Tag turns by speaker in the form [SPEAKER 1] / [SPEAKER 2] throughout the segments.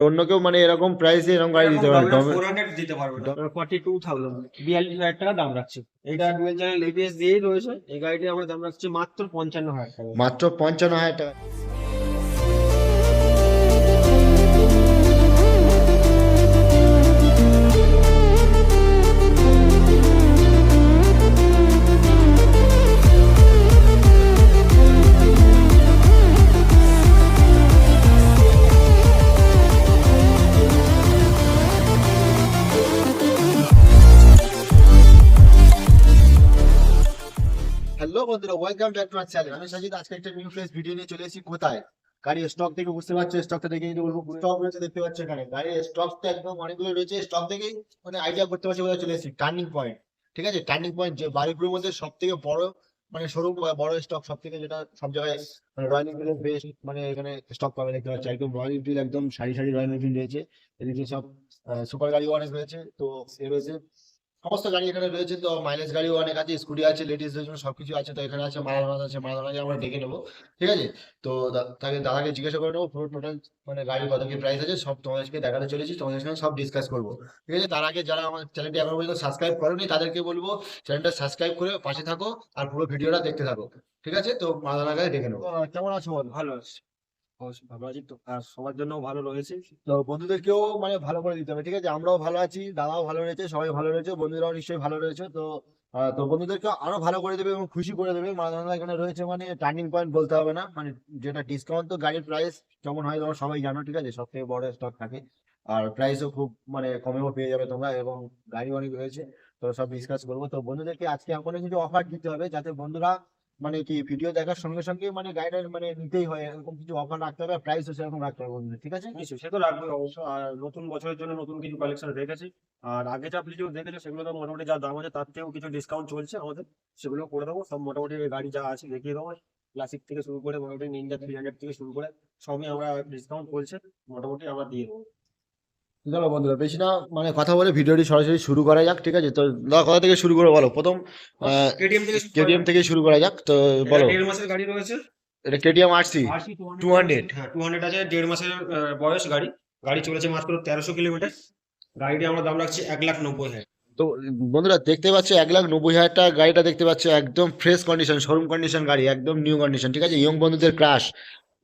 [SPEAKER 1] অন্য কেউ মানে এরকম প্রাইসে এরকম গাড়ি দিতে পারবে না।
[SPEAKER 2] 400 দিতে পারবে না, 42,000 42,000 টাকা দাম রাখছে। এটা ডুয়েল চ্যানেল এবিএস দিয়েই রয়েছে। এই গাড়িটি আমরা দাম রাখছি মাত্র 55,000 টাকা।
[SPEAKER 1] মাত্র 55,000 টাকা। হ্যালো বন্ধুরা, welcome back to our channel. আমি সাজিদ। আজকে একটা নিউ ফ্রেশ ভিডিও নিয়ে চলে এসেছি। কোথায়? গাড়ির স্টক দেখে বুঝতে পারছো, স্টকটা দেখে যদি বলবো স্টক রয়েছে, দেখতে পাচ্ছ এখানে গাড়ির স্টকটা একদম অনেকগুলো রয়েছে। স্টক দেখেই মানে আইডিয়া করতে পারছো কোথায় চলে এসেছি। টার্নিং পয়েন্ট, ঠিক আছে? টার্নিং পয়েন্ট যে বাড়িপুরের মধ্যে সব থেকে বড় মানে শোরুম বা বড় স্টক, সব থেকে যেটা সব জায়গায় মানে রয়্যাল এনফিল্ডের বেস্ট মানে এখানে স্টক পাবে। দেখতে পাচ্ছ একদম রয়্যাল এনফিল্ড, একদম সারি সারি রয়্যাল এনফিল্ড রয়েছে। এদিকে সব সুপার গাড়িও অনেক রয়েছে। তো এ রয়েছে সমস্ত গাড়ি এখানে রয়েছে। তো মাইলেজ গাড়িও অনেক আছে, স্কুটি আছে, লেডিসদের জন্য সবকিছু আছে। তো এখানে আছে মালামাল আছে, মালামাল আমরা ডেকে নেবো, ঠিক আছে? তো তাকে দাদাকে জিজ্ঞাসা করে নেবো পুরো টোটাল মানে গাড়ির কত কি প্রাইস আছে সব তোমাদেরকে দেখাতে চলেছি, তোমাদের সঙ্গে সব ডিসকাস করবো, ঠিক আছে? তার আগে যারা আমার চ্যানেলটি এখনো পর্যন্ত সাবস্ক্রাইব করেনি তাদেরকে বলবো চ্যানেলটা সাবস্ক্রাইব করে পাশে থাকো আর পুরো ভিডিওটা দেখতে থাকো, ঠিক আছে? তো মালামাল গাড়ি দেখে নেবো। কেমন আছো বল?
[SPEAKER 2] ভালো আছে, অবশ্যই ভালো আছি তো, আর সবার জন্য ভালো রয়েছে।
[SPEAKER 1] তো বন্ধুদেরকেও মানে ভালো করে দিতে হবে, ঠিক আছে? আমরাও ভালো আছি, দাদাও ভালো রয়েছে, সবাই ভালো রয়েছে, বন্ধুরাও নিশ্চয়ই ভালো রয়েছে। তো তো বন্ধুদেরকে আরো ভালো করে দেবে এবং খুশি করে দেবে। মালানা এখানে রয়েছে মানে টার্নিং পয়েন্ট বলতে হবে না, মানে যেটা ডিসকাউন্ট। তো গাড়ির প্রাইস কেমন হয় তোমরা সবাই জানো, ঠিক আছে? সব থেকে বড় স্টক থাকে আর প্রাইসও খুব মানে কমেও পেয়ে যাবে তোমরা, এবং গাড়ি অনেক রয়েছে। তো সব ডিসকাস করবো। তো বন্ধুদেরকে আজকে এমন কিছু অফার দিতে হবে যাতে বন্ধুরা মানে কি ভিডিও দেখার সঙ্গে সঙ্গে মানে গাড়িটা মানে নিতেই হয়, এরকম কিছু অফার রাখতে হবে, প্রাইসও সেরকম রাখতে হবে বন্ধুদের, ঠিক আছে?
[SPEAKER 2] নিশ্চয়ই সে তো রাখবে অবশ্য। আর নতুন বছরের জন্য নতুন কিছু কালেকশন রেখেছি। আর আগে যা ভিডিও দেখেছো সেগুলো তো মোটামুটি যা দাম আছে তার থেকেও কিছু ডিসকাউন্ট চলছে আমাদের, সেগুলো করে দেবো। সব মোটামুটি গাড়ি যা আছে দেখিয়ে দেবো। ক্লাসিক থেকে শুরু করে মোটামুটি নিনজা 300 থেকে শুরু করে সবই আমরা ডিসকাউন্ট চলছে, মোটামুটি আমরা দিয়ে দেবো।
[SPEAKER 1] চলো বন্ধুরা বেশি না মানে কথা বলে ভিডিওটি সরাসরি শুরু করা যাক, ঠিক আছে? তো দাদা কোথা থেকে শুরু করে বলো প্রথম?
[SPEAKER 2] কেটিএম থেকে শুরু করা
[SPEAKER 1] কেটিএম
[SPEAKER 2] যাক।
[SPEAKER 1] থেকে শুরু করা যাক, তো
[SPEAKER 2] এটা
[SPEAKER 1] বলো।
[SPEAKER 2] 1.5 মাসের গাড়ি রয়েছে।
[SPEAKER 1] এটা কেটিএম আরসি
[SPEAKER 2] আশি
[SPEAKER 1] 200।
[SPEAKER 2] হ্যাঁ 200 আছে, 1.5 মাসের বয়স গাড়ি। গাড়ি চলেছে মাত্র 1300 কিলোমিটার। গাড়িটি আমরা দাম রাখছি 1,90,000।
[SPEAKER 1] তো বন্ধুরা দেখতে পাচ্ছ 1,90,000 টাকা গাড়িটা দেখতে পাচ্ছ, একদম ফ্রেশ কন্ডিশন, শোরুম কন্ডিশন গাড়ি, একদম নিউ কন্ডিশন, ঠিক আছে? ইয়ং বন্ধুদের ক্রাশ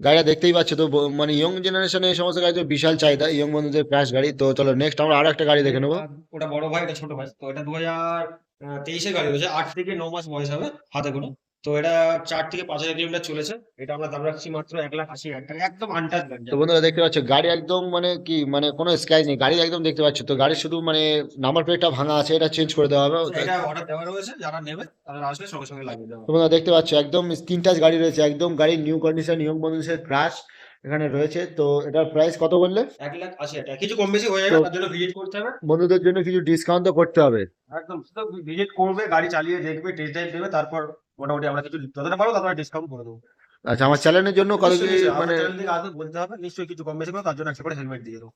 [SPEAKER 1] গাড়িটা দেখতেই পাচ্ছ। তো মানে ইয়ং জেনারেশনে এই সমস্ত গাড়ি তো বিশাল চাহিদা, ইয়ং বন্ধুদের ক্রাশ গাড়ি। তো চলো নেক্সট আমরা আরো একটা গাড়ি দেখে নেবো।
[SPEAKER 2] ওটা বড় ভাই, এটা ছোট ভাই। তো এটা 2023-এর গাড়ি রয়েছে, 8 থেকে 9 মাস বয়স হবে হাতে করে। তো এটা 4 থেকে 5 হাজার কিলোমিটার চলেছে। এটা আমরা দাম রাখছি মাত্র 1,80,000 টাকা, একদম আনটাচ গাড়ি।
[SPEAKER 1] তো বন্ধুরা দেখতে পাচ্ছ গাড়ি একদম মানে কি মানে কোনো স্ক্র্যাচ নেই, গাড়ি একদম দেখতে পাচ্ছ। তো গাড়ি শুধু মানে নাম্বার প্লেটটা ভাঙা আছে, এটা চেঞ্জ করে দেওয়া হবে।
[SPEAKER 2] তো এটা অর্ডার দেওয়া রয়েছে, যারা নেবে তারা আসলে সঙ্গে সঙ্গে লাগিয়ে দেওয়া
[SPEAKER 1] তো
[SPEAKER 2] হবে।
[SPEAKER 1] বন্ধুরা দেখতে পাচ্ছ একদম স্ক্রিন টাচ গাড়ি রয়েছে, একদম গাড়ি নিউ কন্ডিশন, ইয়ং বন্ধুদের ক্রাশ এখানে রয়েছে। তো এটার প্রাইস কত বললে?
[SPEAKER 2] 1,80,000 টাকা, কিছু কম বেশি হয়ে
[SPEAKER 1] তো
[SPEAKER 2] যাবে, তার জন্য ভিজিট করতে হবে।
[SPEAKER 1] বন্ধুদের জন্য কিছু ডিসকাউন্ট তো করতে হবে।
[SPEAKER 2] একদম শুধু ভিজিট করবে, গাড়ি চালিয়ে দেখবে, টেস্ট ড্রাইভ দেবে, তারপর মোটামুটি আমরা কিছু যতটা পারবো ততটা ডিসকাউন্ট করে দেবো।
[SPEAKER 1] আচ্ছা, আমার চ্যানেলের জন্য কত
[SPEAKER 2] নিশ্চয়ই
[SPEAKER 1] কি
[SPEAKER 2] নিশ্চয়ই
[SPEAKER 1] মানে?
[SPEAKER 2] আপনার চ্যানেল থেকে আসবে, বলতে হবে নিশ্চয়ই কিছু কম বেশি করে, তার জন্য একটা করে হেলমেট দিয়ে দেবো।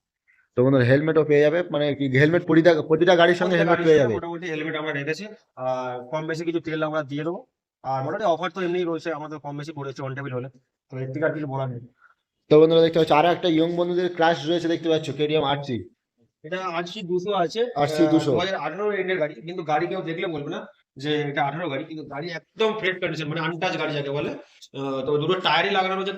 [SPEAKER 1] তো বন্ধুরা হেলমেটও পেয়ে যাবে, মানে কি হেলমেট প্রতিটা প্রতিটা গাড়ির সঙ্গে
[SPEAKER 2] প্রত্যেকটা
[SPEAKER 1] হেলমেট
[SPEAKER 2] গাড়ির
[SPEAKER 1] পেয়ে
[SPEAKER 2] সঙ্গে
[SPEAKER 1] যাবে।
[SPEAKER 2] মোটামুটি হেলমেট আমরা রেখেছি। আর কম বেশি কিছু তেল আমরা দিয়ে দেবো। আর মোটামুটি অফার তো এমনিই রয়েছে, আমাদের কম বেশি পড়েছে অন টেবিল হলে। তো এর থেকে আর কিছু বলার নেই।
[SPEAKER 1] তো বন্ধুরা দেখতে পাচ্ছ আরো একটা ইয়ং বন্ধুদের ক্রাশ রয়েছে, দেখতে পাচ্ছ কেটিএম আরসি।
[SPEAKER 2] এটা আরসি 200 আছে,
[SPEAKER 1] আরসি 200।
[SPEAKER 2] 2018 এন্ডের গাড়ি। কিন্তু গাড়ি কেউ দেখলে বলবে না যে এটা 18 গাড়ি, কিন্তু গাড়ি একদম ফ্রেশ কন্ডিশন, মানে আনটাচ গাড়ি যাকে বলে। তো দুটো টায়ারই লাগানো রয়েছে,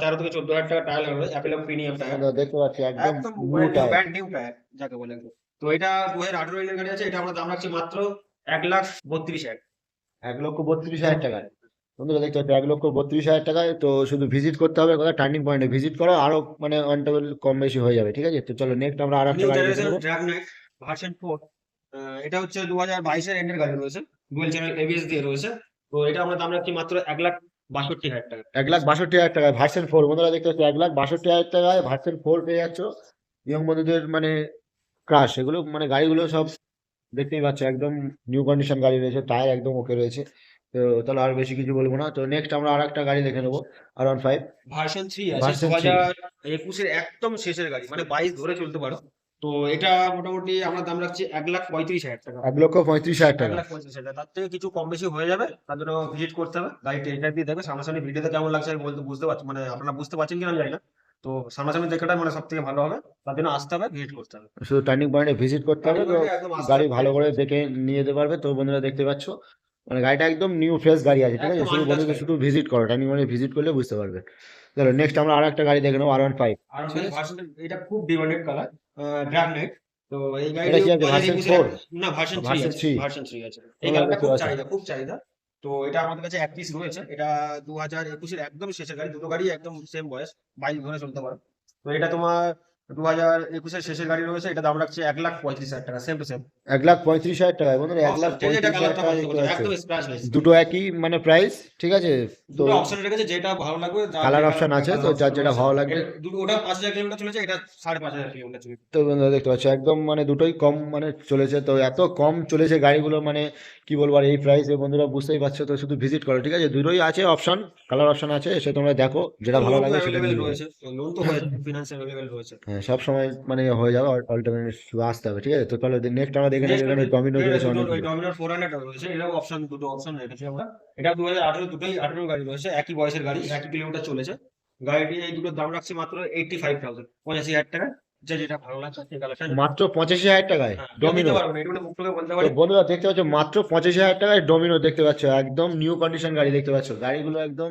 [SPEAKER 2] 13 থেকে 14 হাজার টাকা টায়ার লাগানো রয়েছে, অ্যাপেল প্রিমিয়াম টায়ার।
[SPEAKER 1] বন্ধুরা দেখতে পাচ্ছ একদম
[SPEAKER 2] একদম
[SPEAKER 1] new tyre.
[SPEAKER 2] Brand new tyre যাকে বলে। তো এটা 2018 এর গাড়ি আছে, এটা আমরা দাম রাখছি মাত্র 1,32,000।
[SPEAKER 1] 1,32,000 টাকায়। বন্ধুরা দেখতে পাচ্ছ 1,32,000 টাকায়। তো শুধু ভিজিট করতে হবে কোথায়? টার্নিং পয়েন্টে ভিজিট করো, আরো মানে অন টেবিল কম বেশি হয়ে যাবে, ঠিক আছে? তো চলো নেক্সট আমরা আর একটা
[SPEAKER 2] নিউ
[SPEAKER 1] গাড়ি দেখে
[SPEAKER 2] জেনারেশন
[SPEAKER 1] নেবো।
[SPEAKER 2] Drug night version 4। এটা হচ্ছে 2022-এর এন্ডের গাড়ি রয়েছে, ডুয়েল চ্যানেল এবিএস দিয়ে রয়েছে। তো এটা আমরা দাম রাখছি মাত্র 1,62,000 টাকা।
[SPEAKER 1] 1,62,000 টাকায় ভার্সন 4। বন্ধুরা দেখতে পাচ্ছ 1,62,000 টাকায় ভার্সন 4 পেয়ে যাচ্ছ ইয়ং বন্ধুদের মানে ক্রাশ। এগুলো মানে গাড়িগুলো সব দেখতেই পাচ্ছ একদম নিউ কন্ডিশন গাড়ি রয়েছে, টায়ার একদম ওকে রয়েছে। তো তাহলে আর বেশি কিছু বলবো না। তো নেক্সট আমরা আর একটা গাড়ি দেখে নেবো, R15
[SPEAKER 2] ভার্সন 3 আছে,
[SPEAKER 1] ভার্সন 3।
[SPEAKER 2] 2021-এর একদম শেষের গাড়ি, মানে 22 ধরে চলতে পারো। তো এটা মোটামুটি আমরা দাম রাখছি 1,35,000 টাকা।
[SPEAKER 1] 1,35,000 টাকা।
[SPEAKER 2] 1,35,000 টাকা, তার থেকে কিছু কম বেশি হয়ে যাবে, তার জন্য ভিজিট করতে হবে। গাড়ি টেস্ট ড্রাইভ দিয়ে দেখবে, সামনাসামনি ভিডিওতে কেমন লাগছে আমি বলতে বুঝতে পারছি, মানে আপনারা বুঝতে পারছেন কিনা আমি জানি না। তো সামনাসামনি দেখাটাই মানে সব থেকে ভালো হবে, তার জন্য আসতে হবে, ভিজিট করতে হবে।
[SPEAKER 1] শুধু টার্নিং পয়েন্টে ভিজিট করতে হবে, তো
[SPEAKER 2] একদম আসতে
[SPEAKER 1] গাড়ি
[SPEAKER 2] হবে,
[SPEAKER 1] ভালো করে দেখে নিয়ে যেতে পারবে। তো বন্ধুরা দেখতে পাচ্ছ মানে গাড়িটা একদম নিউ ফ্রেশ গাড়ি আছে, ঠিক আছে?
[SPEAKER 2] একদম
[SPEAKER 1] শুধু
[SPEAKER 2] আনটাচ
[SPEAKER 1] বন্ধুদের
[SPEAKER 2] গাড়ি।
[SPEAKER 1] শুধু ভিজিট করো, টার্নিং পয়েন্টে ভিজিট করলে বুঝতে পারবে। চলো নেক্সট আমরা আরো একটা গাড়ি দেখে নেবো, R15।
[SPEAKER 2] আর
[SPEAKER 1] ঠিক আছে,
[SPEAKER 2] ভার্সন, এটা খুব ডিমান্ডেড কালার, ব্ল্যাক নাইট। তো এই
[SPEAKER 1] এটা
[SPEAKER 2] গাড়িটি
[SPEAKER 1] কি আছে, ভার্সন
[SPEAKER 2] 2021
[SPEAKER 1] ফোর?
[SPEAKER 2] না ভার্সন 3
[SPEAKER 1] ভার্সন
[SPEAKER 2] আছে,
[SPEAKER 1] থ্রি?
[SPEAKER 2] ভার্সন 3 আছে। এই
[SPEAKER 1] তোমরা
[SPEAKER 2] কালারটা
[SPEAKER 1] দেখতে
[SPEAKER 2] খুব
[SPEAKER 1] পাচ্ছ
[SPEAKER 2] চাহিদা, খুব চাহিদা। তো এটা আমাদের কাছে এক পিস রয়েছে, এটা 2021 এর একদম শেষের গাড়ি, দুটো গাড়ি একদম সেম বয়স, 22 ধরে চলতে পারো। তো এটা তোমার 2021 এর শেষের গাড়ি রয়েছে, এটা দাম রাখছে 1,35,000 টাকা, সেম টু সেম।
[SPEAKER 1] 1,35,000 টাকায় বন্ধুরা,
[SPEAKER 2] যে যেটা
[SPEAKER 1] 1,35,000
[SPEAKER 2] কালারটা
[SPEAKER 1] টাকা
[SPEAKER 2] পছন্দ
[SPEAKER 1] দেখতে
[SPEAKER 2] করছে,
[SPEAKER 1] পাচ্ছ।
[SPEAKER 2] একদম স্ক্র্যাচলেস।
[SPEAKER 1] দুটো একই মানে প্রাইস, ঠিক আছে? তো
[SPEAKER 2] দুটো অপশন রেখেছে, যেটা ভালো লাগবে, যার
[SPEAKER 1] কালার
[SPEAKER 2] যে
[SPEAKER 1] অপশন আছে, তো
[SPEAKER 2] কালার
[SPEAKER 1] যার
[SPEAKER 2] অপশন
[SPEAKER 1] যেটা
[SPEAKER 2] রয়েছে।
[SPEAKER 1] ভালো লাগবে।
[SPEAKER 2] দুটো, ওটা 5,000 কিলোমিটার চলেছে, এটা 5,500 কিলোমিটার চলেছে।
[SPEAKER 1] তো বন্ধুরা দেখতে পাচ্ছ একদম মানে দুটোই কম মানে চলেছে। তো এত কম চলেছে গাড়িগুলো, মানে কি বলবো আর এই প্রাইসে, বন্ধুরা বুঝতেই পারছো। তো শুধু ভিজিট করো, ঠিক আছে? দুটোই আছে অপশন, কালার অপশন আছে, এসে তোমরা দেখো যেটা ভালো
[SPEAKER 2] লোন তো
[SPEAKER 1] লাগবে সেটা
[SPEAKER 2] অ্যাভেলেবেল
[SPEAKER 1] নিয়ে নেবে।
[SPEAKER 2] রয়েছে, লোন তো হয়ে যাবে, ফিনান্স অ্যাভেলেবেল রয়েছে।
[SPEAKER 1] হ্যাঁ, সব সময় মানে হয়ে যাবে, অল্টারনেট শুধু আসতে হবে, ঠিক আছে? তো চলো নেক্সট আমরা দেখে নেবো,
[SPEAKER 2] নেক্সট
[SPEAKER 1] এখানে ডমিনো রয়েছে
[SPEAKER 2] দুটো ওই
[SPEAKER 1] অনেকগুলো।
[SPEAKER 2] ডমিনার 400 রয়েছে, এটাও অপশন, দুটো অপশন রেখেছি আমরা। এটা 2018, দুটোই 18 গাড়ি রয়েছে, একই বয়সের গাড়ি, একই কিলোমিটার চলেছে। গাড়িটি এই দুটোর দাম রাখছি মাত্র 85,000, 85,000 টাকা। যে যেটা ভালো লাগছে সেই কালারটা নিতে
[SPEAKER 1] মাত্র 85,000 টাকায়
[SPEAKER 2] হ্যাঁ, কেউ নিতে
[SPEAKER 1] ডমিনো?
[SPEAKER 2] পারবে না, এটা মুখ থেকে বলতে
[SPEAKER 1] তো
[SPEAKER 2] পারি।
[SPEAKER 1] বন্ধুরা দেখতে পাচ্ছ মাত্র 85,000 টাকায় ডমিনো দেখতে পাচ্ছ, একদম নিউ কন্ডিশন গাড়ি দেখতে পাচ্ছ। গাড়িগুলো একদম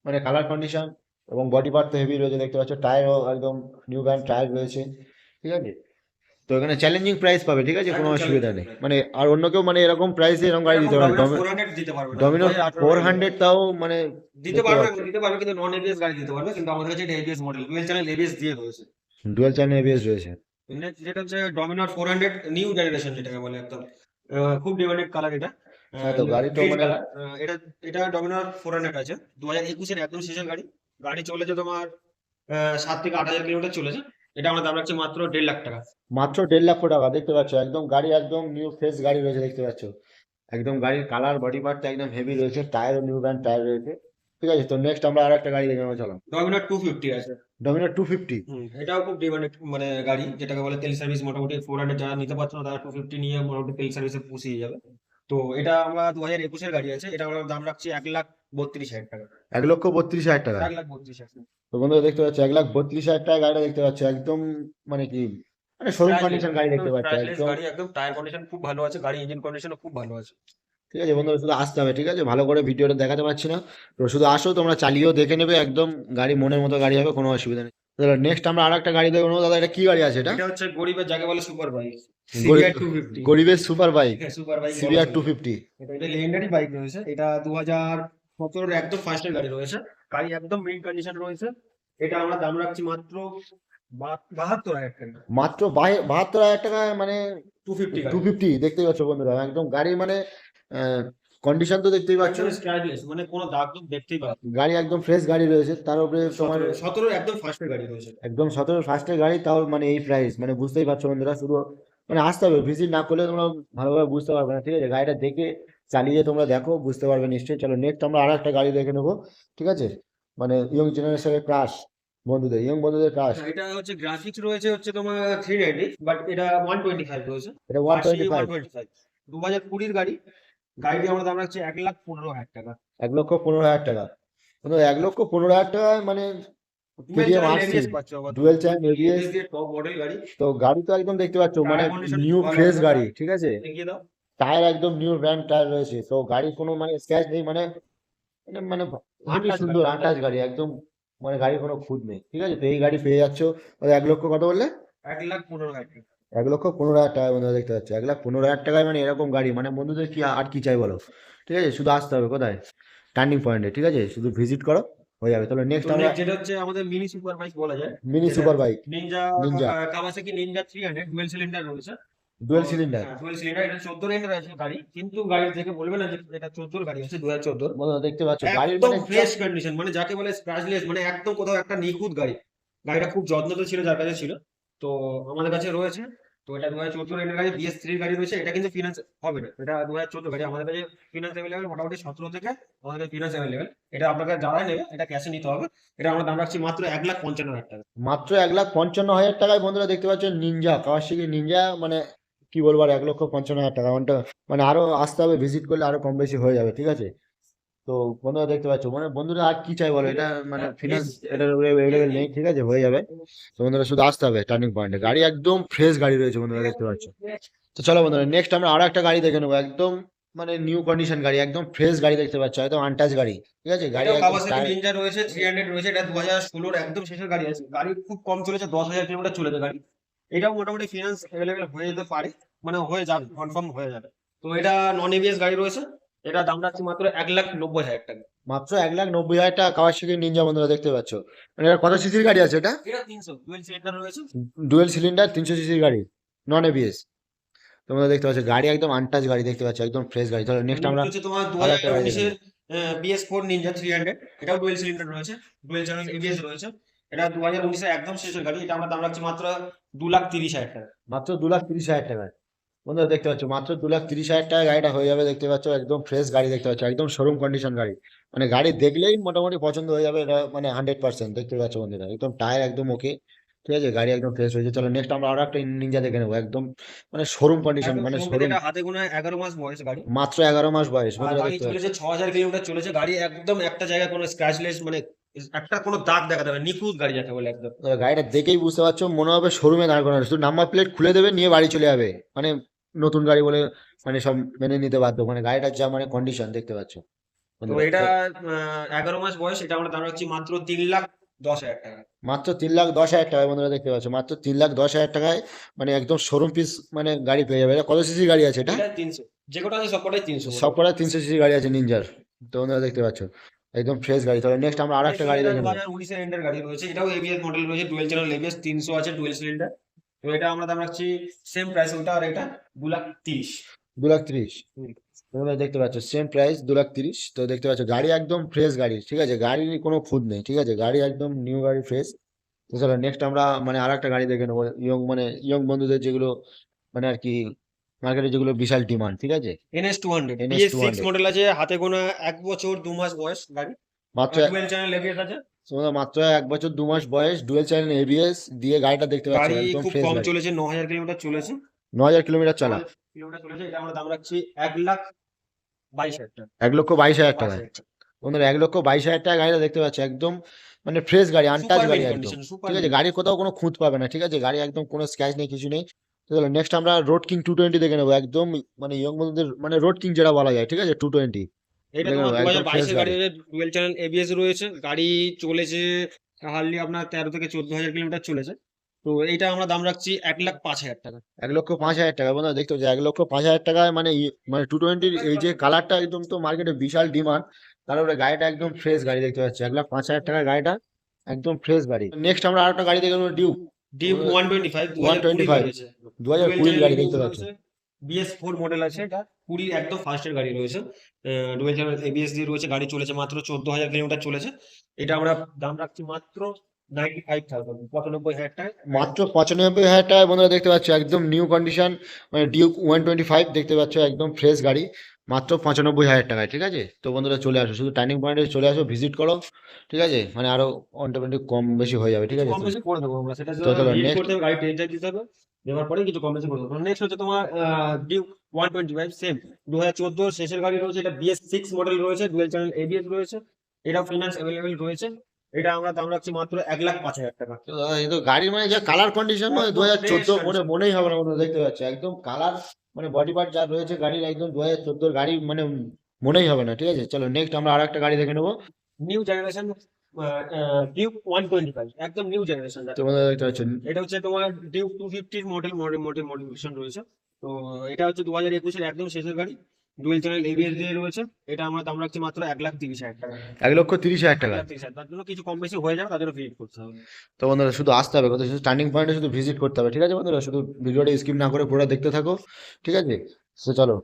[SPEAKER 1] মানে কালার কন্ডিশন, এবং বডি পার্ট তো হেভি রয়েছে দেখতে পাচ্ছ, টায়ারও একদম নিউ ব্র্যান্ড টায়ার রয়েছে, ঠিক আছে? তো এখানে চ্যালেঞ্জিং প্রাইস পাবে, ঠিক আছে? কোনো
[SPEAKER 2] একদম
[SPEAKER 1] অসুবিধা
[SPEAKER 2] চ্যালেঞ্জিং
[SPEAKER 1] নেই,
[SPEAKER 2] প্রাইস।
[SPEAKER 1] মানে আর অন্য কেউ মানে এরকম প্রাইসে এরকম গাড়ি
[SPEAKER 2] এরকম
[SPEAKER 1] দিতে পারে না।
[SPEAKER 2] ডমিনার 400 দিতে পারবে না,
[SPEAKER 1] ডমিনো
[SPEAKER 2] 2018
[SPEAKER 1] ফোর
[SPEAKER 2] গাড়ি।
[SPEAKER 1] হান্ড্রেড তাও মানে
[SPEAKER 2] দিতে
[SPEAKER 1] দেখতে
[SPEAKER 2] পারবে,
[SPEAKER 1] পাচ্ছ
[SPEAKER 2] দিতে পারবে, কিন্তু নন এবিএস গাড়ি দিতে পারবে, কিন্তু আমাদের কাছে এটা ABS model, dual channel ABS দিয়ে রয়েছে।
[SPEAKER 1] ডুয়াল চ্যানেল এবিএস রয়েছে।
[SPEAKER 2] যেটা হচ্ছে ডমিনার 400 নিউ জেনারেশন, যেটাকে বলে একদম খুব ডিমান্ডেড কালার এটা,
[SPEAKER 1] হ্যাঁ, তো গাড়ি তো
[SPEAKER 2] গ্রিন
[SPEAKER 1] মানে
[SPEAKER 2] কালার। এটা এটা ডমিনার 400 আছে, 2021 এর একদম শেষের গাড়ি। গাড়ি চলেছে তোমার 7 থেকে 8,000 কিলোমিটার চলেছে। এটা আমরা দাম রাখছি মাত্র 1,50,000 টাকা।
[SPEAKER 1] মাত্র 1,50,000 টাকা দেখতে পাচ্ছ, একদম গাড়ি একদম নিউ ফ্রেশ গাড়ি রয়েছে দেখতে পাচ্ছ। একদম গাড়ির কালার বডি পার্টটা একদম হেভি রয়েছে, টায়ারও নিউ ব্র্যান্ড টায়ার রয়েছে, ঠিক আছে? তো নেক্সট আমরা আর একটা গাড়ি দেখে নেবো, চলো।
[SPEAKER 2] ডমিনার 250 আছে।
[SPEAKER 1] ডমিনার 250?
[SPEAKER 2] এটাও খুব ডিমান্ডেড মানে গাড়ি, যেটাকে বলে তেল সার্ভিস। মোটামুটি 400 যারা নিতে পারছো না, তারা 250 নিয়ে মোটামুটি তেল সার্ভিসে পুষিয়ে যাবে। তো এটা আমরা 2021 এর গাড়ি আছে, এটা আমরা দাম রাখছি 1,32,000 টাকা।
[SPEAKER 1] 1,32,000 টাকা?
[SPEAKER 2] 1,32,000।
[SPEAKER 1] তো বন্ধুরা দেখতে পাচ্ছ 1,32,000 টাকা গাড়িটা দেখতে পাচ্ছ, একদম মানে কি মানে শোরুম কন্ডিশন গাড়ি দেখতে পাচ্ছ
[SPEAKER 2] স্ক্র্যাচলেস
[SPEAKER 1] একদম,
[SPEAKER 2] গাড়ি, একদম টায়ার কন্ডিশন খুব ভালো আছে, গাড়ি ইঞ্জিন কন্ডিশনও খুব ভালো আছে।
[SPEAKER 1] ঠিক আছে? বন্ধুরা শুধু আসতে হবে, ঠিক আছে? ভালো করে ভিডিওটা দেখাতে পারছি না, তো শুধু আসো, তোমরা চালিয়েও দেখে নেবে, একদম গাড়ি মনের মতো গাড়ি হবে, কোনো অসুবিধা নেই। নেক্সট আমরা আর একটা গাড়ি দেখবো দাদা, এটা কি গাড়ি আছে এটা?
[SPEAKER 2] এটা হচ্ছে গরিবের যাকে বলে সুপার বাইক,
[SPEAKER 1] গরিব,
[SPEAKER 2] সিবিআর 250।
[SPEAKER 1] গরিবের সুপার বাইক,
[SPEAKER 2] সুপার বাইক বলা
[SPEAKER 1] সিবিআর
[SPEAKER 2] চলে।
[SPEAKER 1] 250।
[SPEAKER 2] এটা লেজেন্ডারি বাইক রয়েছে, এটা 2017 একদম ফার্স্টের গাড়ি রয়েছে, গাড়ি একদম মেইন কন্ডিশন রয়েছে। এটা আমরা দাম রাখছি মাত্র 72,000 টাকা।
[SPEAKER 1] মাত্র 72,000 টাকা মানে
[SPEAKER 2] 250 গাড়ি,
[SPEAKER 1] 250 দেখতে পাচ্ছ বন্ধুরা, একদম গাড়ি মানে কন্ডিশন তো দেখতেই পাচ্ছ,
[SPEAKER 2] একদম স্ক্র্যাচলেস, মানে কোনো দাগ দুগ দেখতেই পাবে।
[SPEAKER 1] গাড়ি একদম ফ্রেশ গাড়ি রয়েছে, তার উপরে তোমার
[SPEAKER 2] 17 একদম ফার্স্টের গাড়ি রয়েছে।
[SPEAKER 1] একদম 17 ফার্স্টের গাড়ি, তাও মানে এই প্রাইস, মানে বুঝতেই পারছো বন্ধুরা। শুধু মানে আসতে হবে, ভিজিট না করলে তোমরা ভালোভাবে বুঝতে পারবে না, ঠিক আছে? গাড়িটা দেখে চালিয়ে তোমরা দেখো, বুঝতে পারবে নিশ্চয়ই। চলো নেক্সট আমরা আর একটা গাড়ি দেখে নেবো, ঠিক আছে? মানে ইয়ং জেনারেশনের ক্রাশ, বন্ধুদের ইয়ং বন্ধুদের ক্রাশ।
[SPEAKER 2] এটা হচ্ছে গ্রাফিক্স রয়েছে হচ্ছে তোমার 390, বাট এটা 125 রয়েছে।
[SPEAKER 1] এটা
[SPEAKER 2] আরসি
[SPEAKER 1] 125?
[SPEAKER 2] 125, 2020 গাড়ি। গাড়িটি আমরা দাম রাখছি 1,15,000 টাকা।
[SPEAKER 1] 1,15,000 টাকা? বন্ধু 1,15,000 টাকায় মানে
[SPEAKER 2] ডুয়েল
[SPEAKER 1] কেটিএম
[SPEAKER 2] চ্যানেল
[SPEAKER 1] আসছে,
[SPEAKER 2] এবিএস পাচ্ছ আবার,
[SPEAKER 1] ডুয়েল চ্যানেল এবিএস।
[SPEAKER 2] এবিএস দিয়ে টপ মডেল গাড়ি।
[SPEAKER 1] তো গাড়ি তো একদম দেখতে পাচ্ছ মানে
[SPEAKER 2] টায়ার কন্ডিশন
[SPEAKER 1] নিউ
[SPEAKER 2] খুব ভালো
[SPEAKER 1] ফ্রেশ
[SPEAKER 2] আছে।
[SPEAKER 1] গাড়ি, ঠিক আছে?
[SPEAKER 2] দেখিয়ে দাও।
[SPEAKER 1] টায়ার একদম নিউ ব্র্যান্ড টায়ার রয়েছে, তো গাড়ি কোনো মানে স্ক্র্যাচ নেই, মানে মানে মানে খুবই
[SPEAKER 2] আনটাচ
[SPEAKER 1] সুন্দর
[SPEAKER 2] গাড়ি,
[SPEAKER 1] আনটাচ গাড়ি একদম, মানে গাড়ির কোনো খুঁত নেই, ঠিক আছে? তো এই গাড়ি পেয়ে যাচ্ছ ওই 1,00,000 কত বললে?
[SPEAKER 2] 1,15,000 টাকা।
[SPEAKER 1] 1,15,000 টাকা বন্ধুরা দেখতে পাচ্ছ, 1,15,000 টাকায় মানে এরকম গাড়ি, মানে বন্ধুদের কি আর কি চাই বলো? ঠিক আছে, শুধু আসতে হবে কোথায়? টার্নিং পয়েন্টে, ঠিক আছে? শুধু ভিজিট করো, হয়ে যাবে। তাহলে নেক্সট
[SPEAKER 2] তো
[SPEAKER 1] আমরা
[SPEAKER 2] নেক্সট যেটা হচ্ছে আমাদের মিনি সুপার বাইক বলা যায়,
[SPEAKER 1] মিনি
[SPEAKER 2] যেটা
[SPEAKER 1] super bike,
[SPEAKER 2] Ninja,
[SPEAKER 1] Ninja
[SPEAKER 2] Kawasaki Ninja 300 dual cylinder রয়েছে। তো
[SPEAKER 1] ডুয়েল সিলিন্ডার।
[SPEAKER 2] হ্যাঁ, ডুয়েল সিলিন্ডার, এটা 14 রেঞ্জের আছে গাড়ি, কিন্তু গাড়ি দেখে বলবে না যে এটা 14 গাড়ি আছে, 2014।
[SPEAKER 1] বন্ধুরা দেখতে পাচ্ছ গাড়ির
[SPEAKER 2] একদম
[SPEAKER 1] মানে
[SPEAKER 2] ফ্রেশ কন্ডিশন, মানে যাকে বলে স্ক্র্যাচলেস, মানে একদম কোথাও একটা নিখুঁত গাড়ি। গাড়িটা খুব যত্নতে ছিল যার কাছে ছিল, তো আমাদের কাছে রয়েছে। তো এটা 2014 এর গাড়ি, BS3 গাড়ি রয়েছে। এটা কিন্তু ফিনান্স হবে না, এটা 2014 গাড়ি। আমাদের কাছে ফিনান্স অ্যাভেলেবেল মোটামুটি 17 থেকে আমাদের কাছে ফিনান্স অ্যাভেলেবেল। এটা আপনাকে যারাই নেবে এটা ক্যাশে নিতে হবে। এটা আমরা দাম রাখছি মাত্র 1,55,000 টাকা।
[SPEAKER 1] মাত্র 1,55,000 টাকায় বন্ধুরা দেখতে পাচ্ছ নিনজা, কাওয়াসাকি নিনজা, মানে কি বলবো আর 1,55,000 টাকা, মানে আরো আসতে হবে, ভিজিট করলে আরো কম বেশি হয়ে যাবে, ঠিক আছে? তো বন্ধুরা দেখতে পাচ্ছ, মানে বন্ধুরা আর কি চাই বলো, এটা মানে ফিনান্স এটা নেই, ঠিক আছে, হয়ে যাবে। তো বন্ধুরা শুধু আসতে হবে টার্নিং পয়েন্টে, গাড়ি একদম ফ্রেশ গাড়ি রয়েছে বন্ধুরা দেখতে পাচ্ছ। তো চলো বন্ধুরা নেক্সট আমরা আরো একটা গাড়ি দেখে নেবো, একদম মানে নিউ কন্ডিশন গাড়ি, একদম ফ্রেশ গাড়ি দেখতে পাচ্ছ, একদম আনটাচ গাড়ি, ঠিক আছে, গাড়ি
[SPEAKER 2] এটাও
[SPEAKER 1] একদম
[SPEAKER 2] কাওয়াসাকি নিনজা রয়েছে 300 রয়েছে, এটা 2016 একদম শেষের গাড়ি আছে, গাড়ি খুব কম চলেছে, 10,000 কিলোমিটার চলেছে গাড়ি। এটাও মোটামুটি ফিনান্স অ্যাভেলেবেল হয়ে যেতে পারে, মানে হয়ে যাবে, কনফার্ম হয়ে যাবে। তো এটা নন এবিএস গাড়ি রয়েছে, এটা দাম রাখছি মাত্র 1,90,000 টাকা।
[SPEAKER 1] মাত্র 1,90,000 টাকা কাওয়াসাকি নিনজা বন্ধুরা দেখতে পাচ্ছ। মানে এটা কত সিসির গাড়ি আছে এটা?
[SPEAKER 2] এটা 300 ডুয়েল সিলিন্ডার রয়েছে।
[SPEAKER 1] ডুয়েল সিলিন্ডার 300 সিসির গাড়ি, নন এবিএস। তোমরা দেখতে পাচ্ছ গাড়ি একদম আনটাচ গাড়ি দেখতে পাচ্ছ, একদম ফ্রেশ গাড়ি। তাহলে নেক্সট আমরা
[SPEAKER 2] হচ্ছে তোমার
[SPEAKER 1] আরো একটা গাড়ি দেখে
[SPEAKER 2] 2019 এর
[SPEAKER 1] নেবো।
[SPEAKER 2] BS4 নিনজা 300, এটাও ডুয়েল সিলিন্ডার রয়েছে, ডুয়েল চ্যানেল এবিএস রয়েছে। এটা 2019 এর একদম শেষের গাড়ি, এটা আমরা দাম রাখছি মাত্র 2,30,000 টাকা।
[SPEAKER 1] মাত্র 2,30,000 টাকায় বন্ধুরা দেখতে পাচ্ছ, মাত্র 2,30,000 টাকায় গাড়িটা হয়ে যাবে দেখতে পাচ্ছ, একদম ফ্রেশ গাড়ি দেখতে পাচ্ছ, একদম শোরুম কন্ডিশন গাড়ি। মানে গাড়ি দেখলেই মোটামুটি পছন্দ হয়ে যাবে, এটা মানে 100% দেখতে পাচ্ছ বন্ধুরা, একদম টায়ার একদম ওকে, ঠিক আছে, গাড়ি একদম ফ্রেশ হয়েছে। চলো নেক্সট আমরা আরো একটা নিনজা দেখে নেবো, একদম মানে শোরুম কন্ডিশন,
[SPEAKER 2] একদম
[SPEAKER 1] মানে
[SPEAKER 2] শোরুম,
[SPEAKER 1] শোরুম,
[SPEAKER 2] এটা হাতে গোনা 11 মাস বয়স গাড়ি।
[SPEAKER 1] মাত্র 11 মাস বয়স
[SPEAKER 2] আর
[SPEAKER 1] বন্ধুরা
[SPEAKER 2] গাড়ি
[SPEAKER 1] দেখতে পাচ্ছ।
[SPEAKER 2] চলেছে 6,000 কিলোমিটার চলেছে, গাড়ি একদম একটা জায়গায় কোনো স্ক্র্যাচলেস, মানে একটা কোনো দাগ দেখা যাবে না, নিখুঁত গাড়ি যাকে বলে একদম।
[SPEAKER 1] গাড়িটা দেখেই বুঝতে পারছো, মনে হবে শোরুমে দাঁড় করানো, শুধু নাম্বার প্লেট খুলে দেবে নিয়ে বাড়ি চলে যাবে, মানে নতুন গাড়ি বলে মানে সব মেনে নিতে বাধ্য, মানে গাড়িটার যা মানে কন্ডিশন দেখতে পাচ্ছ
[SPEAKER 2] তো
[SPEAKER 1] বন্ধুরা।
[SPEAKER 2] এটা 11 মাস বয়স, এটা আমরা দাম রাখছি মাত্র 3,10,000 টাকা।
[SPEAKER 1] মাত্র 3,10,000 টাকায় বন্ধুরা দেখতে পাচ্ছ, মাত্র 3,10,000 টাকায় মানে একদম শোরুম পিস মানে গাড়ি পেয়ে যাবে। এটা কত সিসি গাড়ি আছে এটা?
[SPEAKER 2] এটা 300, যে কটা আছে সবকটাই 300
[SPEAKER 1] সব
[SPEAKER 2] মোটামুটি।
[SPEAKER 1] কটা 300 সিসি গাড়ি আছে নিনজার। তো বন্ধুরা দেখতে পাচ্ছ একদম ফ্রেশ গাড়ি। তাহলে নেক্সট আমরা আরো একটা
[SPEAKER 2] নেক্সট
[SPEAKER 1] গাড়ি
[SPEAKER 2] এটা
[SPEAKER 1] দেখে নেবো।
[SPEAKER 2] 2019 এর এন্ডের গাড়ি রয়েছে, এটাও এবিএস মডেল রয়েছে, ডুয়েল চ্যানেল এবিএস 300 আছে, ডুয়েল সিলিন্ডার। তো এটা আমরা দাম রাখছি সেম প্রাইস ওটা আর এটা 2,30,000।
[SPEAKER 1] 2,30,000। তোমরা দেখতে পাচ্ছ সেম প্রাইস 2,30,000। তো দেখতে পাচ্ছ গাড়ি একদম ফ্রেশ গাড়ি, ঠিক আছে, গাড়ির কোনো খুঁত নেই, ঠিক আছে, গাড়ি একদম নিউ গাড়ি ফ্রেশ। তো চলো নেক্সট আমরা মানে আর একটা গাড়ি দেখে নেবো, ইয়ং মানে ইয়ং বন্ধুদের যেগুলো মানে আর কি মার্কেটে যেগুলো বিশাল ডিমান্ড, ঠিক আছে,
[SPEAKER 2] NS 200
[SPEAKER 1] NS
[SPEAKER 2] BS6
[SPEAKER 1] 200।
[SPEAKER 2] মডেল আছে, হাতে গোনা 1 বছর 2 মাস বয়স গাড়ি,
[SPEAKER 1] মাত্র
[SPEAKER 2] ডুয়েল চ্যানেল এবিএস আছে।
[SPEAKER 1] তোমরা মাত্র 1 বছর 2 মাস বয়স, ডুয়েল চ্যানেল এবিএস দিয়ে গাড়িটা দেখতে পাচ্ছ,
[SPEAKER 2] গাড়ি
[SPEAKER 1] একদম
[SPEAKER 2] খুব
[SPEAKER 1] ফ্রেশ
[SPEAKER 2] কম
[SPEAKER 1] গাড়ি,
[SPEAKER 2] চলেছে, 9,000 কিলোমিটার চলেছে।
[SPEAKER 1] 9,000 কিলোমিটার চলা।
[SPEAKER 2] 9,000 কিলোমিটার চলেছে, এটা আমরা দাম রাখছি 1,22,000 টাকা।
[SPEAKER 1] 1,22,000 টাকায়।
[SPEAKER 2] 22,000 টাকা।
[SPEAKER 1] বন্ধুরা 1,22,000 টাকায় গাড়িটা দেখতে পাচ্ছ, একদম মানে ফ্রেশ গাড়ি, আনটাচ
[SPEAKER 2] সুপার
[SPEAKER 1] গাড়ি
[SPEAKER 2] মিন্ট
[SPEAKER 1] একদম,
[SPEAKER 2] কন্ডিশন, সুপার
[SPEAKER 1] ঠিক আছে,
[SPEAKER 2] মিন্ট।
[SPEAKER 1] গাড়ির কোথাও কোনো খুঁত পাবে না, ঠিক আছে, গাড়ি একদম কোনো স্ক্র্যাচ নেই, কিছু নেই। তো চলো নেক্সট আমরা রোড কিং 220 দেখে নেবো, একদম মানে ইয়ং বন্ধুদের মানে রোড কিং যেটা বলা যায়, ঠিক আছে, 220
[SPEAKER 2] এটা
[SPEAKER 1] দেখে
[SPEAKER 2] তোমার
[SPEAKER 1] নেবো, একদম ফ্রেশ
[SPEAKER 2] 2022 এর গাড়ি
[SPEAKER 1] গাড়ি।
[SPEAKER 2] রয়েছে, ডুয়েল চ্যানেল এবিএস রয়েছে, গাড়ি চলেছে হার্ডলি আপনার 13 থেকে 14,000 কিলোমিটার চলেছে। তো এইটা আমরা দাম রাখছি 1,05,000 টাকা।
[SPEAKER 1] 1,05,000 টাকা বন্ধুরা দেখতে হচ্ছে, 1,05,000 টাকায় মানে মানে 220 এই যে কালারটা একদম তো মার্কেটে বিশাল ডিমান্ড, তারপরে গাড়িটা একদম ফ্রেশ গাড়ি দেখতে পাচ্ছি, 1,05,000 টাকায় গাড়িটা একদম ফ্রেশ গাড়ি। নেক্সট আমরা আরেকটা গাড়ি দেখে নেবো, ডিউক
[SPEAKER 2] ডিপ 125 2020
[SPEAKER 1] 125,
[SPEAKER 2] গাড়ি আছে, ডুয়েল
[SPEAKER 1] 2020
[SPEAKER 2] চ্যানেল
[SPEAKER 1] গাড়ি
[SPEAKER 2] এবিএস
[SPEAKER 1] দেখতে পাচ্ছি।
[SPEAKER 2] রয়েছে, BS4 মডেল আছে, এটা 20 একদম ফার্স্টের গাড়ি রয়েছে, ডুয়েল চ্যানেল এবিএস দিয়ে রয়েছে, গাড়ি চলেছে মাত্র 14,000 কিলোমিটার চলেছে। এটা আমরা দাম রাখছি মাত্র 95,000, 95,000 টাকা।
[SPEAKER 1] মাত্র 95,000 টাকায় বন্ধুরা দেখতে পাচ্ছ, একদম নিউ কন্ডিশন মানে ডিউক 125 দেখতে পাচ্ছ, একদম ফ্রেশ গাড়ি, মাত্র 95,000 টাকায়, ঠিক আছে। তো বন্ধুরা চলে আসো, শুধু টার্নিং পয়েন্টে চলে আসো, ভিজিট করো, ঠিক আছে, মানে আরো অটোমেটিক কম বেশি হয়ে যাবে, ঠিক
[SPEAKER 2] কিছু
[SPEAKER 1] আছে।
[SPEAKER 2] কম
[SPEAKER 1] তো
[SPEAKER 2] বেশি করে দেবো আমরা, সেটা
[SPEAKER 1] তো চলো
[SPEAKER 2] ভিজিট
[SPEAKER 1] নেক্সট,
[SPEAKER 2] করতে হবে, গাড়ি টেস্ট ড্রাইভ দিতে হবে, দেওয়ার পরে কিছু কম বেশি করে দেবো। নেক্সট হচ্ছে তোমার ডিউক 125 সেম 2014 শেষের গাড়ি রয়েছে, এটা BS6 মডেল রয়েছে, ডুয়েল চ্যানেল এবিএস রয়েছে, এটাও ফিনান্স অ্যাভেলেবেল রয়েছে। এটা আমরা দাম রাখছি মাত্র 1,05,000 টাকা।
[SPEAKER 1] এই তো গাড়ির মানে যা কালার কন্ডিশন মানে
[SPEAKER 2] একদম ফ্রেশ
[SPEAKER 1] 2014
[SPEAKER 2] কন্ডিশন।
[SPEAKER 1] মনেই হবে না বন্ধুরা দেখতে পাচ্ছ, একদম কালার মানে বডি পার্ট যা রয়েছে গাড়ির, একদম 2014 গাড়ি মানে মনেই হবে না, ঠিক আছে। চলো নেক্সট আমরা আর একটা গাড়ি দেখে নেবো।
[SPEAKER 2] নিউ জেনারেশন ডিউক 125 একদম নিউ জেনারেশন।
[SPEAKER 1] তো বন্ধুরা দেখতে পাচ্ছেন
[SPEAKER 2] এটা হচ্ছে তোমার ডিউক 250 মডেলিফিকেশন রয়েছে। তো এটা হচ্ছে 2021 এর একদম শেষের গাড়ি, ডুয়েল চ্যানেল এবিএস দিয়ে রয়েছে, এটা আমরা দাম রাখছি মাত্র 1,30,000 টাকা।
[SPEAKER 1] 1,30,000 টাকায়।
[SPEAKER 2] 1,30,000, তার জন্য কিছু কম বেশি হয়ে যাবে, তার জন্য ভিজিট করতে হবে।
[SPEAKER 1] তো বন্ধুরা শুধু আসতে হবে, শুধু টার্নিং পয়েন্টে শুধু ভিজিট করতে হবে, ঠিক আছে বন্ধুরা, শুধু ভিডিওটা স্কিপ না করে পুরো দেখতে থাকো, ঠিক আছে। তো চলো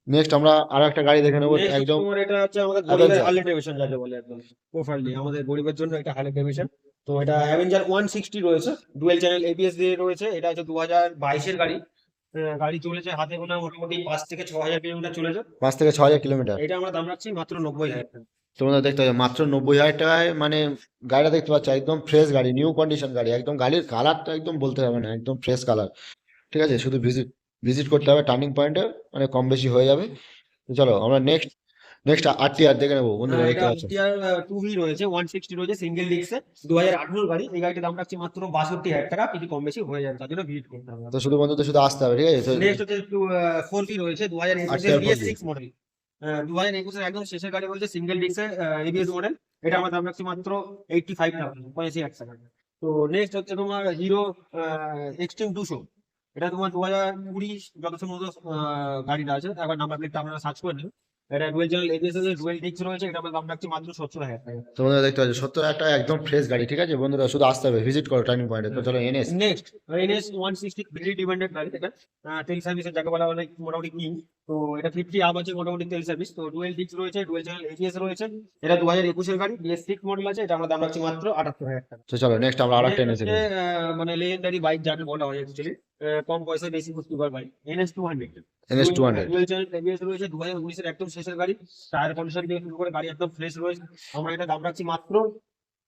[SPEAKER 1] নেক্সট আমরা আরো একটা গাড়ি দেখে নেবো,
[SPEAKER 2] নেক্সট
[SPEAKER 1] একদম
[SPEAKER 2] তোমার এটা হচ্ছে আমাদের গরিবের
[SPEAKER 1] অ্যাভেঞ্জার।
[SPEAKER 2] হার্লে ডেভিশন যাকে বলে, একদম প্রোফাইলি আমাদের গরিবের জন্য এটা হার্লে ডেভিশন। তো এটা অ্যাভেঞ্জার 160 রয়েছে, ডুয়েল চ্যানেল এবিএস দিয়ে রয়েছে, এটা হচ্ছে 2022 এর গাড়ি। গাড়ি চলেছে হাতে গোনা মোটামুটি 5 থেকে 6,000 কিলোমিটার চলেছে।
[SPEAKER 1] 5 থেকে 6,000 কিলোমিটার।
[SPEAKER 2] এটা আমরা দাম রাখছি মাত্র 90,000 টাকা।
[SPEAKER 1] তোমরা দেখতে পাচ্ছ মাত্র 90,000 টাকায় মানে গাড়িটা দেখতে পাচ্ছ, একদম ফ্রেশ গাড়ি, নিউ কন্ডিশন গাড়ি, একদম গাড়ির কালারটা একদম বলতে হবে না, একদম ফ্রেশ কালার, ঠিক আছে, শুধু ভিজিট ভিজিট করতে হবে টার্নিং পয়েন্টে, মানে কম বেশি হয়ে যাবে। তো চলো আমরা নেক্সট নেক্সট আরটিআর দেখে নেবো বন্ধুরা, দেখতে
[SPEAKER 2] এটা
[SPEAKER 1] পাচ্ছ
[SPEAKER 2] আরটিআর 2V রয়েছে, 160 রয়েছে, সিঙ্গেল ডিস্কে, 2018 গাড়ি। এই গাড়িটার দাম রাখছি মাত্র 62,000 টাকা, কিছু কম বেশি হয়ে যাবে, তার জন্য ভিজিট করতে হবে।
[SPEAKER 1] তো শুধু বন্ধুদের শুধু আসতে হবে, ঠিক আছে? তো
[SPEAKER 2] নেক্সট হচ্ছে 4V রয়েছে, 2021
[SPEAKER 1] আরটিআর
[SPEAKER 2] এর BS6 মডেল। 2021 এর একদম শেষের গাড়ি রয়েছে, সিঙ্গেল ডিস্কে, ABS মডেল। এটা আমার দাম রাখছি মাত্র 85,000, 85,000 টাকা। তো নেক্সট হচ্ছে তোমার হিরো এক্সট্রিম 200। এটা তোমার 2020 যত সম্ভবত গাড়িটা আছে, একবার নাম্বার প্লেটটা আপনারা সার্চ করে নেবেন। এটা ডুয়েল চ্যানেল ABS এর ডুয়েল ডিস্ক রয়েছে, এটা আমার দাম রাখছি মাত্র 70,000 টাকা।
[SPEAKER 1] তো বন্ধুরা দেখতে পাচ্ছ 70,000 টাকা একদম ফ্রেশ গাড়ি, ঠিক আছে বন্ধুরা? শুধু আসতে হবে, ভিজিট করো টার্নিং পয়েন্টে। তো চলো NS.
[SPEAKER 2] Next NS 160 breed demanded গাড়ি। এটা তেল সার্ভিসের যাকে বলা হয় মোটামুটি কিং। তো এটা 50 আপ আছে মোটামুটি তেল সার্ভিস। তো ডুয়েল ডিস্ক রয়েছে, ডুয়েল চ্যানেল ABS রয়েছে। এটা 2021 এর গাড়ি, BS6 মডেল আছে। এটা আমরা দাম রাখছি মাত্র 78,000 টাকা।
[SPEAKER 1] তো চলো নেক্সট আমরা আরেকটা এনএস
[SPEAKER 2] হচ্ছে, মানে লেজেন্ডারি বাইক যাকে বলা হয় অ্যাকচুয়ালি, কম পয়সায় বেশি পুষ্টিকর bike, NS 200।
[SPEAKER 1] NS 200।
[SPEAKER 2] Dual channel ABS রয়েছে, 2019 এর একদম শেষের গাড়ি। টায়ার কন্ডিশন থেকে শুরু করে গাড়ি একদম ফ্রেশ রয়েছে। আমরা এটা দাম রাখছি মাত্র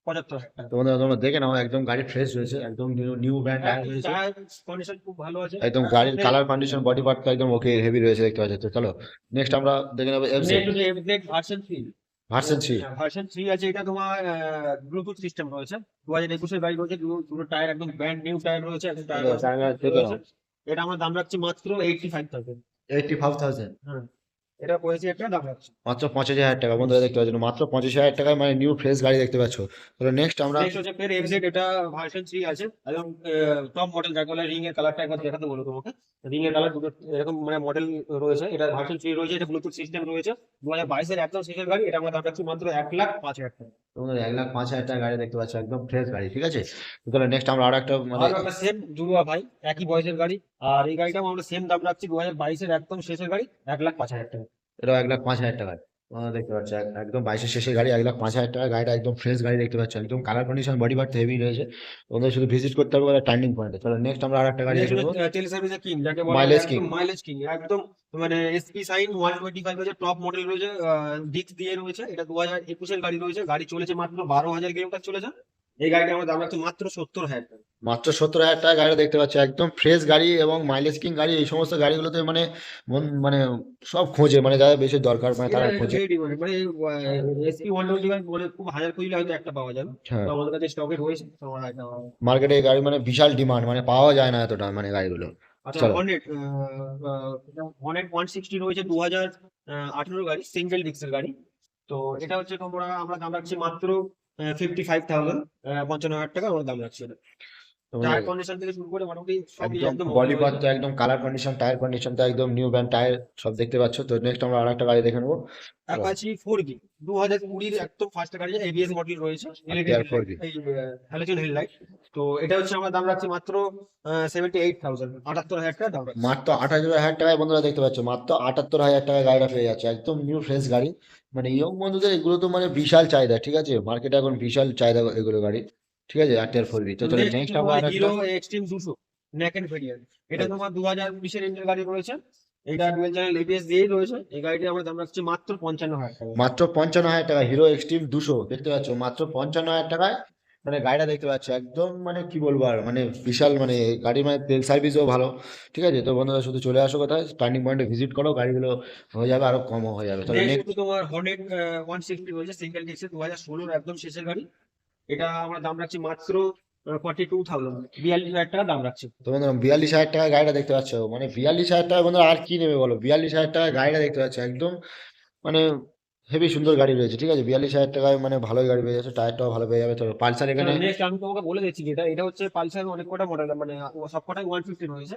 [SPEAKER 2] 75,000 টাকা।
[SPEAKER 1] তো বন্ধুরা তোমরা দেখে নাও, একদম গাড়ি ফ্রেশ রয়েছে, একদম নিউ ব্র্যান্ড টায়ার রয়েছে,
[SPEAKER 2] টায়ার কন্ডিশন খুব ভালো আছে।
[SPEAKER 1] একদম গাড়ির কালার কন্ডিশন বডি পার্ট একদম ওকে হেভি রয়েছে, দেখতে পাচ্ছ। তো চলো নেক্সট আমরা দেখে নেবো এফজেড
[SPEAKER 2] নেক্সট হচ্ছে FZ ভার্সন 3।
[SPEAKER 1] ভার্সন 3।
[SPEAKER 2] ভার্সন 3 আছে, এটা তোমার ব্লুটুথ সিস্টেম রয়েছে। 2021 এর গাড়ি রয়েছে, দুটো টায়ার একদম ব্র্যান্ড নিউ টায়ার রয়েছে, একদম টায়ার রয়েছে। এটা আমরা দাম রাখছি মাত্র 85,000।
[SPEAKER 1] 85,000
[SPEAKER 2] হ্যাঁ, এটা পড়েছে একটা দাম রাখছি।
[SPEAKER 1] মাত্র 85,000 টাকা বন্ধুরা দেখতে পাচ্ছ, মাত্র 85,000 টাকায় মানে নিউ ফ্রেশ গাড়ি দেখতে পাচ্ছ। তো নেক্সট আমরা
[SPEAKER 2] নেক্সট হচ্ছে ফের FZ, এটা ভার্সন 3 আছে, একদম টপ মডেল যাকে বলে। রিং এর কালারটা একবার দেখাতে বলো তোমাকে। রিং এর কালার দুটো এরকম মানে মডেল রয়েছে। এটা ভার্সন 3 রয়েছে, এটা ব্লুটুথ সিস্টেম রয়েছে। 2022 এর একদম শেষের গাড়ি। এটা আমরা দাম রাখছি মাত্র 1,05,000 টাকা।
[SPEAKER 1] তোমরা 1,05,000 টাকা গাড়ি দেখতে পাচ্ছ, একদম ফ্রেশ গাড়ি, ঠিক আছে? তো তাহলে নেক্সট আমরা আর একটা মানে
[SPEAKER 2] আরো একটা সেম জুড়ুয়া ভাই, একই বয়সের গাড়ি। আর এই গাড়িটাও আমরা সেম দাম রাখছি, 2022 এর একদম শেষের গাড়ি, 1,05,000 টাকা।
[SPEAKER 1] এটাও 1,05,000 টাকা। তোমরা দেখতে পাচ্ছ একদম 22-এর শেষের গাড়ি, 1,05,000 টাকা গাড়িটা একদম ফ্রেশ গাড়ি দেখতে পাচ্ছ, একদম colour condition body part heavy রয়েছে। তোমাদের শুধু ভিজিট করতে হবে টার্নিং পয়েন্টে। চলো নেক্সট আমরা আর একটা গাড়ি দেখে নেবো,
[SPEAKER 2] তেল সার্ভিসের কিং যাকে বলা হয়,
[SPEAKER 1] মাইলেজ কিং।
[SPEAKER 2] একদম মাইলেজ কিং, একদম মানে SP সাইন 125 রয়েছে, টপ মডেল রয়েছে, ডিস্ক দিয়ে রয়েছে। এটা 2021 এর গাড়ি রয়েছে, গাড়ি চলেছে মাত্র 12,000 কিলোমিটার চলেছে। এই গাড়িটা আমরা দাম রাখছি মাত্র 70,000 টাকা।
[SPEAKER 1] মাত্র 70,000 টাকা গাড়ি দেখতে পাচ্ছ, একদম ফ্রেশ গাড়ি এবং মাইলেজ কিং গাড়ি। এই সমস্ত গাড়িগুলোতে মানে মানে সব খোঁজে, মানে যারা বেশি দরকার মানে
[SPEAKER 2] এটা
[SPEAKER 1] তারা
[SPEAKER 2] এটা
[SPEAKER 1] খোঁজে।
[SPEAKER 2] very different, মানে SP 125 বলে খুব হাজার খুঁজলে হয়তো একটা পাওয়া যাবে।
[SPEAKER 1] হ্যাঁ,
[SPEAKER 2] তো আমাদের কাছে স্টকে রয়েছে, তো আমরা এটা।
[SPEAKER 1] মার্কেটে এই গাড়ি মানে বিশাল ডিমান্ড, মানে পাওয়া যায় না এতটা মানে গাড়িগুলো।
[SPEAKER 2] আচ্ছা,
[SPEAKER 1] চলো
[SPEAKER 2] হর্নেট, হর্নেট 160 রয়েছে, 2018 গাড়ি, সিঙ্গেল ডিস্কের গাড়ি। তো এটা হচ্ছে আমরা দাম রাখছি মাত্র 55,000, 55,000 টাকা আমরা দাম রাখছি এটা।
[SPEAKER 1] তোমরা
[SPEAKER 2] টায়ার কন্ডিশন থেকে শুরু করে মোটামুটি সবই
[SPEAKER 1] একদম
[SPEAKER 2] একদম
[SPEAKER 1] বডি
[SPEAKER 2] okay
[SPEAKER 1] পার্ট
[SPEAKER 2] রয়েছে।
[SPEAKER 1] তো একদম কালার কন্ডিশন, টায়ার কন্ডিশন তো একদম নিউ ব্র্যান্ড টায়ার সব দেখতে পাচ্ছ। তো নেক্সট আমরা আর একটা গাড়ি দেখে নেবো, চলো।
[SPEAKER 2] অ্যাপাচি 4V 2020 এর একদম ফার্স্ট গাড়ি, ABS মডেল রয়েছে, LED
[SPEAKER 1] আর
[SPEAKER 2] হেডলাইট,
[SPEAKER 1] 4V
[SPEAKER 2] এই হ্যালোজেন হেডলাইট। তো এটা হচ্ছে আমরা দাম রাখছি মাত্র 78,000, 78,000 টাকা দাম রাখছি।
[SPEAKER 1] মাত্র 28,000 টাকায় বন্ধুরা দেখতে পাচ্ছ, মাত্র 78,000 টাকায় গাড়িটা পেয়ে যাচ্ছে, একদম নিউ ফ্রেশ গাড়ি। মানে ইয়ং বন্ধুদের এগুলো তো মানে বিশাল চাহিদা, ঠিক আছে? মার্কেটে এখন বিশাল চাহিদা এগুলো গাড়ি, ঠিক আছে? RTR 4V। তো চলো
[SPEAKER 2] নেক্সট
[SPEAKER 1] নেক্সট
[SPEAKER 2] হচ্ছে
[SPEAKER 1] আমরা
[SPEAKER 2] তোমার
[SPEAKER 1] আর একটা
[SPEAKER 2] hero extreme 200 neck and variant. এটা তোমার 2020 এর ইঞ্জিন গাড়ি রয়েছে। এটা ডুয়েল চ্যানেল ABS দিয়েই রয়েছে। এই গাড়িটি আমরা দাম রাখছি মাত্র 55,000 টাকা।
[SPEAKER 1] মাত্র 55,000 টাকা হিরো এক্সট্রিম 200 দেখতে পাচ্ছ, মাত্র 55,000 টাকায় মানে গাড়িটা দেখতে পাচ্ছ, একদম মানে কি বলবো আর, মানে বিশাল মানে গাড়ি, মানে তেল সার্ভিসও ভালো, ঠিক আছে? তো বন্ধুরা শুধু চলে আসো কোথায়, টার্নিং পয়েন্টে ভিজিট করো, গাড়িগুলো হয়ে যাবে আরো কমও হয়ে যাবে। তাহলে
[SPEAKER 2] নেক্সট
[SPEAKER 1] নেক্সট
[SPEAKER 2] হচ্ছে তোমার হর্নেট 160 রয়েছে, সিঙ্গেল ডিস্কের, 2016 এর একদম শেষের গাড়ি। এটা আমরা দাম রাখছি মাত্র 42,000, 42,000 টাকা দাম রাখছি।
[SPEAKER 1] তো বন্ধুরা 42,000 টাকায় গাড়িটা দেখতে পাচ্ছ, মানে 42,000 টাকা বন্ধুরা আর কি নেবে বলো? 42,000 টাকায় গাড়িটা দেখতে পাচ্ছ, একদম মানে হেভি সুন্দর গাড়ি রয়েছে, ঠিক আছে? 42,000 টাকায় মানে ভালোই গাড়ি পেয়ে যাচ্ছে, টায়ারটাও ভালো পেয়ে যাবে। তো পালসার এখানে
[SPEAKER 2] নেক্সট আমি তোমাকে বলে দিচ্ছি, যেটা এটা হচ্ছে পালসার অনেক কটা মডেল, মানে সবকটাই 150 রয়েছে।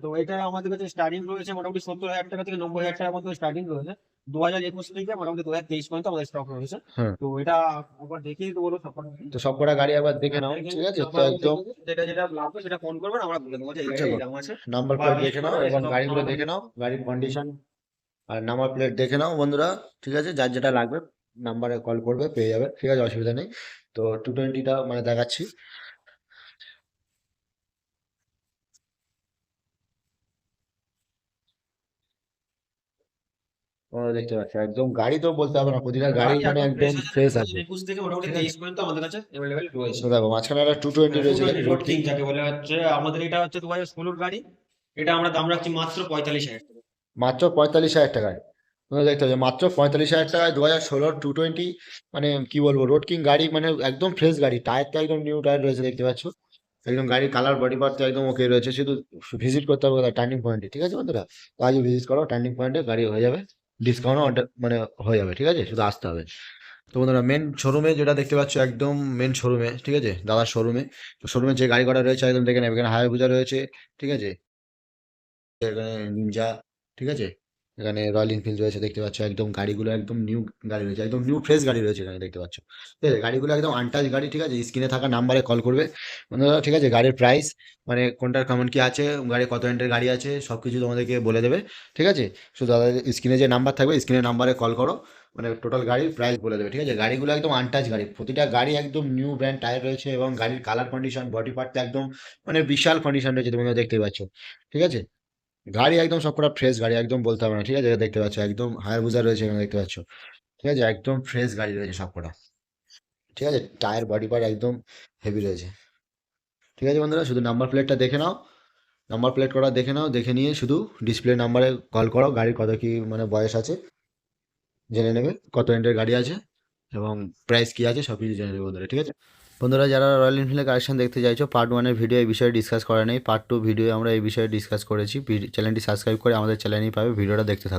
[SPEAKER 2] তো এটা আমাদের কাছে স্টার্টিং রয়েছে মোটামুটি 70,000 টাকা থেকে 90,000 টাকার মধ্যে স্টার্টিং রয়েছে। 2021 থেকে মোটামুটি 2023 পর্যন্ত আমাদের স্টক রয়েছে।
[SPEAKER 1] হ্যাঁ,
[SPEAKER 2] তো এটা একবার দেখিয়ে দেবো সবকটা।
[SPEAKER 1] তো সবকটা গাড়ি একবার দেখে নাও, ঠিক আছে? তো একদম
[SPEAKER 2] যেটা যেটা লাগবে সেটা ফোন করবেন, আমরা বলে দেবো যে এই গাড়িটা এই দাম আছে।
[SPEAKER 1] নাম্বার
[SPEAKER 2] বা
[SPEAKER 1] প্লেট
[SPEAKER 2] visit
[SPEAKER 1] দেখে নাও
[SPEAKER 2] করে
[SPEAKER 1] এবং
[SPEAKER 2] সব
[SPEAKER 1] গাড়িগুলো
[SPEAKER 2] আমাদের
[SPEAKER 1] দেখে নাও, গাড়ির কন্ডিশন আর নাম্বার প্লেট দেখে নাও বন্ধুরা, ঠিক আছে? যার যেটা লাগবে নাম্বারে কল করবে, পেয়ে যাবে, ঠিক আছে? অসুবিধা নেই। তো 220টা মানে দেখাচ্ছি, তোমরা দেখতে পাচ্ছ, একদম গাড়ি তো বলতে হবে না, প্রতিটা গাড়ি
[SPEAKER 2] গাড়ি
[SPEAKER 1] মানে
[SPEAKER 2] একদম
[SPEAKER 1] একদম ফ্রেশ আছে,
[SPEAKER 2] 2021 থেকে মোটামুটি
[SPEAKER 1] ঠিক আছে?
[SPEAKER 2] 23 পর্যন্ত আমাদের কাছে অ্যাভেলেবেল রয়েছে।
[SPEAKER 1] তো দেখো মাঝখানে একটা 220 রয়েছে, রোড কিং।
[SPEAKER 2] যাকে বলা হচ্ছে, আমাদের এটা হচ্ছে 2016 গাড়ি। এটা আমরা দাম রাখছি মাত্র 45,000 টাকা।
[SPEAKER 1] মাত্র 45,000 টাকায় তোমরা দেখতে পাচ্ছ মাত্র 45,000 টাকায় 2016 220, মানে কি বলবো, রোড কিং গাড়ি, মানে একদম ফ্রেশ গাড়ি, টায়ার তো একদম নিউ টায়ার রয়েছে দেখতে পাচ্ছ, একদম গাড়ির কালার বডি পার্ট তো একদম ওকে রয়েছে, শুধু ভিজিট করতে হবে টার্নিং পয়েন্টে, ঠিক আছে বন্ধুরা? তো আজকে ভিজিট করো টার্নিং পয়েন্টে, গাড়ি হয়ে যাবে, ডিসকাউন্ট মানে হয়ে যাবে, ঠিক আছে, শুধু আসতে হবে। তো বন্ধুরা মেন শোরুমে যেটা দেখতে পাচ্ছ, একদম মেন শোরুমে, ঠিক আছে, দাদার শোরুমে, তো শোরুমে যে গাড়ি করা রয়েছে একদম দেখে নেবে, এখানে হায়াবুজা রয়েছে, ঠিক আছে, এখানে নিনজা, ঠিক আছে, এখানে রয়্যাল এনফিল্ড রয়েছে দেখতে পাচ্ছ, একদম গাড়িগুলো একদম নিউ গাড়ি রয়েছে, একদম নিউ ফ্রেশ গাড়ি রয়েছে এখানে দেখতে পাচ্ছ, ঠিক আছে, গাড়িগুলো একদম আনটাচ গাড়ি, ঠিক আছে, স্ক্রিনে থাকা নাম্বারে কল করবে বন্ধুরা, ঠিক আছে, গাড়ির প্রাইস, মানে কোনটার কেমন কি আছে, গাড়ি কত রেন্টের গাড়ি আছে, সবকিছু তোমাদেরকে বলে দেবে, ঠিক আছে, শুধু দাদা স্ক্রিনে যে নাম্বার থাকবে, স্ক্রিনের নাম্বারে কল করো, মানে টোটাল গাড়ির প্রাইস বলে দেবে, ঠিক আছে, গাড়িগুলো একদম আনটাচ গাড়ি, প্রতিটা গাড়ি একদম নিউ ব্র্যান্ড টায়ার রয়েছে, এবং গাড়ির কালার কন্ডিশন বডি পার্ট একদম মানে বিশাল কন্ডিশন রয়েছে, তোমরা দেখতেই পাচ্ছ, ঠিক আছে, গাড়ি একদম সবকটা ফ্রেশ গাড়ি, একদম বলতে হবে না, ঠিক আছে, দেখতে পাচ্ছ একদম হায়াবুজা রয়েছে এখানে দেখতে পাচ্ছ, ঠিক আছে, একদম ফ্রেশ গাড়ি রয়েছে সবকটা, ঠিক আছে, টায়ার বডি পার্ট একদম হেভি রয়েছে, ঠিক আছে বন্ধুরা, শুধু নাম্বার প্লেটটা দেখে নাও, নাম্বার প্লেট করা দেখে নাও, দেখে নিয়ে শুধু ডিসপ্লে নাম্বারে কল করো, গাড়ির কত কি মানে বয়স আছে জেনে নেবে, কত রেন্টের গাড়ি আছে এবং প্রাইস কি আছে সব কিছু জেনে নেবে বন্ধুরা, ঠিক আছে বন্ধুরা, যারা রয়্যাল এনফিল্ডের কালেকশন দেখতে চাইছো, পার্ট 1-এর ভিডিও এই বিষয়ে ডিসকাস করা নেই, পার্ট 2 ভিডিও আমরা এই বিষয়ে ডিসকাস করেছি, চ্যানেলটি সাবস্ক্রাইব করে আমাদের চ্যানেলই পাবে, ভিডিওটা দেখতে থাকো।